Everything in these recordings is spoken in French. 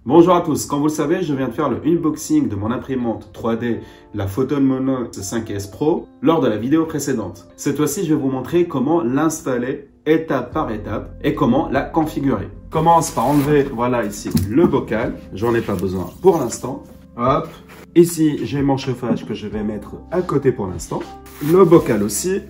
Bonjour à tous, comme vous le savez, je viens de faire le unboxing de mon imprimante 3D, la Photon Mono 5S Pro, lors de la vidéo précédente. Cette fois-ci, je vais vous montrer comment l'installer étape par étape et comment la configurer. Commence par enlever, voilà ici, le bocal. J'en ai pas besoin pour l'instant. Hop. Ici, j'ai mon chauffage que je vais mettre à côté pour l'instant. Le bocal aussi.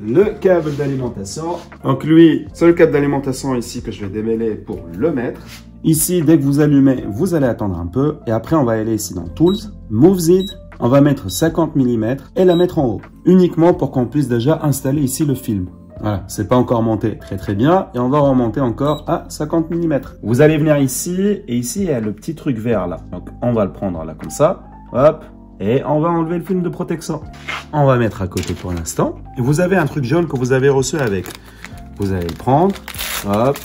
Le câble d'alimentation. Donc lui, c'est le câble d'alimentation ici que je vais démêler pour le mettre. Ici, dès que vous allumez, vous allez attendre un peu. Et après, on va aller ici dans Tools, Moves It. On va mettre 50 mm et la mettre en haut. Uniquement pour qu'on puisse déjà installer ici le film. Voilà, c'est pas encore monté très bien. Et on va remonter encore à 50 mm. Vous allez venir ici. Et ici, il y a le petit truc vert là. Donc, on va le prendre là comme ça. Hop. Et on va enlever le film de protection. On va mettre à côté pour l'instant. Et vous avez un truc jaune que vous avez reçu avec. Vous allez le prendre. Hop.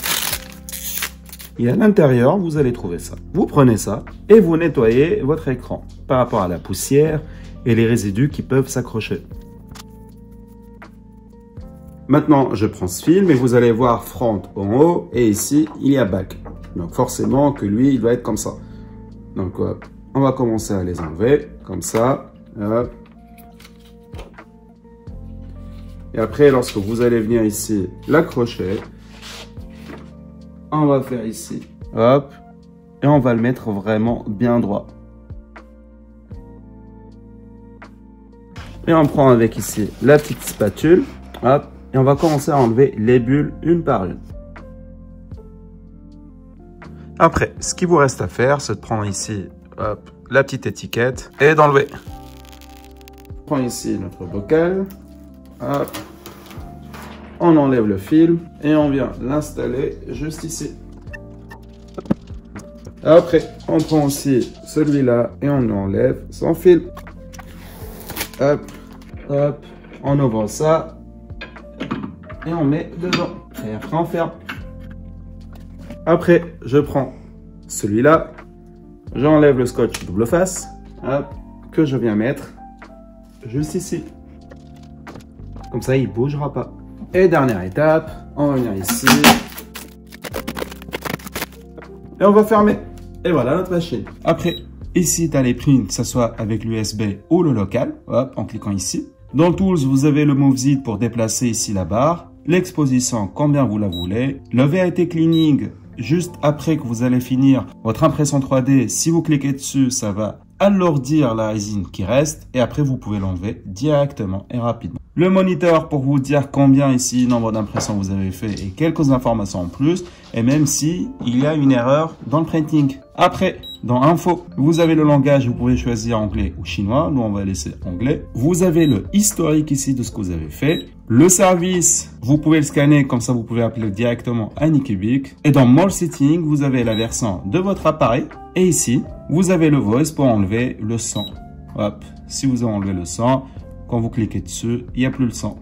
Et à l'intérieur, vous allez trouver ça. Vous prenez ça et vous nettoyez votre écran par rapport à la poussière et les résidus qui peuvent s'accrocher. Maintenant, je prends ce film et vous allez voir front en haut et ici, il y a back. Donc forcément que lui, il doit être comme ça. Donc on va commencer à les enlever comme ça. Hop. Et après, lorsque vous allez venir ici, l'accrocher. On va faire ici, hop, et on va le mettre vraiment bien droit. Et on prend avec ici la petite spatule, hop, et on va commencer à enlever les bulles une par une. Après, ce qu'il vous reste à faire, c'est de prendre ici, hop, la petite étiquette et d'enlever. On prend ici notre bocal, hop. On enlève le film et on vient l'installer juste ici. Après, on prend aussi celui-là et on enlève son film. Hop, hop, on ouvre ça et on met dedans. Et après, on ferme. Après, je prends celui-là, j'enlève le scotch double face, hop, que je viens mettre juste ici. Comme ça, il ne bougera pas. Et dernière étape, on va venir ici. Et on va fermer. Et voilà notre machine. Après, ici, tu as les prints, que ce soit avec l'USB ou le local. Hop, en cliquant ici. Dans Tools, vous avez le Move It pour déplacer ici la barre. L'exposition, combien vous la voulez. Le VAT Cleaning, juste après que vous allez finir votre impression 3D. Si vous cliquez dessus, ça va alourdir la résine qui reste. Et après, vous pouvez l'enlever directement et rapidement. Le moniteur pour vous dire combien ici, nombre d'impressions vous avez fait et quelques informations en plus. Et même si il y a une erreur dans le printing. Après, dans Info, vous avez le langage, vous pouvez choisir anglais ou chinois. Nous, on va laisser anglais. Vous avez le historique ici de ce que vous avez fait. Le service, vous pouvez le scanner, comme ça vous pouvez appeler directement Anycubic. Et dans More Setting, vous avez la version de votre appareil. Et ici, vous avez le voice pour enlever le son. Hop, si vous avez enlevé le son, quand vous cliquez dessus, il n'y a plus le son.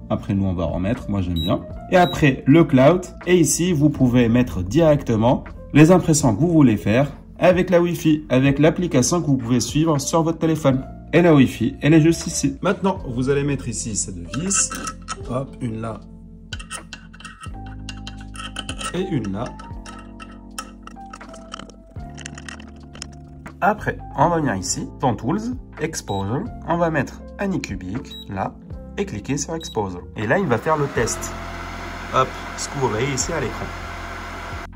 Après, nous, on va remettre. Moi, j'aime bien. Et après, le cloud. Et ici, vous pouvez mettre directement les impressions que vous voulez faire avec la Wi-Fi, avec l'application que vous pouvez suivre sur votre téléphone. Et la Wi-Fi, elle est juste ici. Maintenant, vous allez mettre ici ces deux vis. Hop, une là. Et une là. Après, on va venir ici, dans Tools, Exposure. On va mettre Anycubic, là, et cliquer sur Exposure. Et là, il va faire le test. Hop, ce que vous voyez ici à l'écran.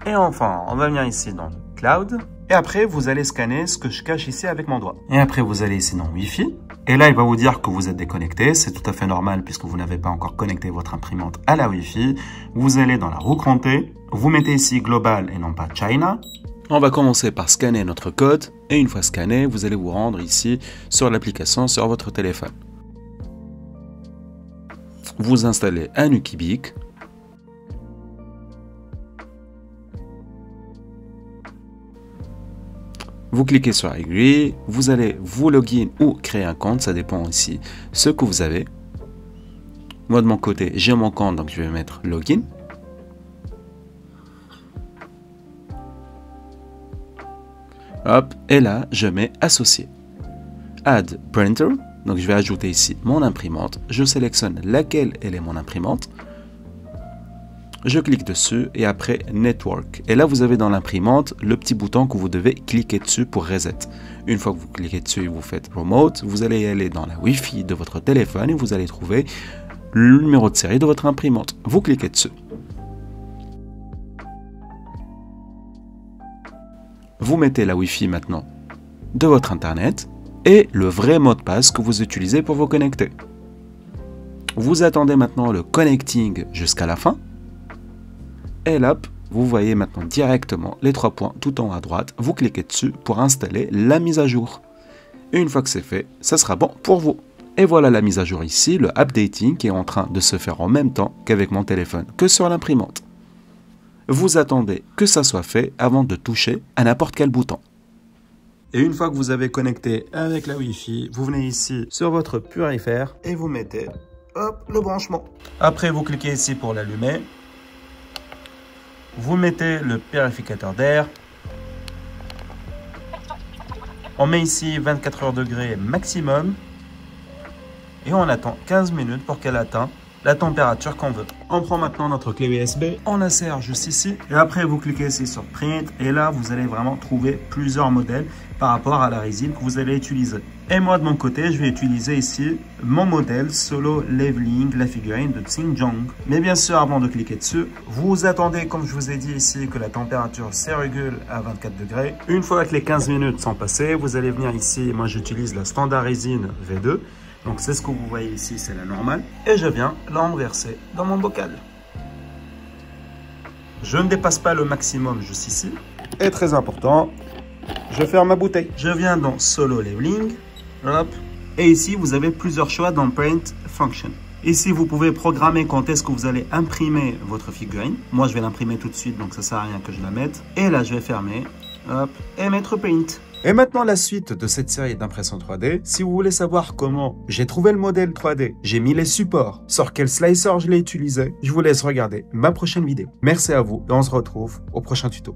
Et enfin, on va venir ici dans Cloud. Et après, vous allez scanner ce que je cache ici avec mon doigt. Et après, vous allez ici dans Wi-Fi. Et là, il va vous dire que vous êtes déconnecté. C'est tout à fait normal puisque vous n'avez pas encore connecté votre imprimante à la Wi-Fi. Vous allez dans la roue crantée. Vous mettez ici Global et non pas China. On va commencer par scanner notre code. Et une fois scanné, vous allez vous rendre ici sur l'application sur votre téléphone. Vous installez Anycubic. Vous cliquez sur Agree, vous allez vous login ou créer un compte, ça dépend aussi ce que vous avez. Moi de mon côté, j'ai mon compte, donc je vais mettre Login. Hop, et là, je mets Associé. Add Printer, donc je vais ajouter ici mon imprimante. Je sélectionne laquelle elle est mon imprimante. Je clique dessus et après Network. Et là, vous avez dans l'imprimante le petit bouton que vous devez cliquer dessus pour reset. Une fois que vous cliquez dessus et vous faites Remote, vous allez aller dans la Wi-Fi de votre téléphone et vous allez trouver le numéro de série de votre imprimante. Vous cliquez dessus. Vous mettez la Wi-Fi maintenant de votre Internet et le vrai mot de passe que vous utilisez pour vous connecter. Vous attendez maintenant le connecting jusqu'à la fin. Et là, vous voyez maintenant directement les 3 points tout en haut à droite. Vous cliquez dessus pour installer la mise à jour. Et une fois que c'est fait, ça sera bon pour vous. Et voilà la mise à jour ici, le updating qui est en train de se faire en même temps qu'avec mon téléphone, que sur l'imprimante. Vous attendez que ça soit fait avant de toucher à n'importe quel bouton. Et une fois que vous avez connecté avec la Wi-Fi, vous venez ici sur votre purifère et vous mettez le branchement. Après, vous cliquez ici pour l'allumer. Vous mettez le purificateur d'air. On met ici 24 heures degrés maximum. Et on attend 15 minutes pour qu'elle atteigne la température qu'on veut. On prend maintenant notre clé USB, on l'insère juste ici. Et après, vous cliquez ici sur Print. Et là, vous allez vraiment trouver plusieurs modèles par rapport à la résine que vous allez utiliser. Et moi, de mon côté, je vais utiliser ici mon modèle Solo Leveling, la figurine de Xinjiang. Mais bien sûr, avant de cliquer dessus, vous attendez, comme je vous ai dit ici, que la température se régule à 24 degrés. Une fois que les 15 minutes sont passées, vous allez venir ici. Moi, j'utilise la standard résine V2. Donc, c'est ce que vous voyez ici, c'est la normale. Et je viens l'enverser dans mon bocal. Je ne dépasse pas le maximum juste ici. Et très important, je ferme ma bouteille. Je viens dans Solo Leveling. Hop. Et ici, vous avez plusieurs choix dans Print Function. Ici, vous pouvez programmer quand est-ce que vous allez imprimer votre figurine. Moi, je vais l'imprimer tout de suite, donc ça ne sert à rien que je la mette. Et là, je vais fermer. Hop. Et mettre Print. Et maintenant, la suite de cette série d'impression 3D. Si vous voulez savoir comment j'ai trouvé le modèle 3D, j'ai mis les supports, sur quel slicer je l'ai utilisé, je vous laisse regarder ma prochaine vidéo. Merci à vous et on se retrouve au prochain tuto.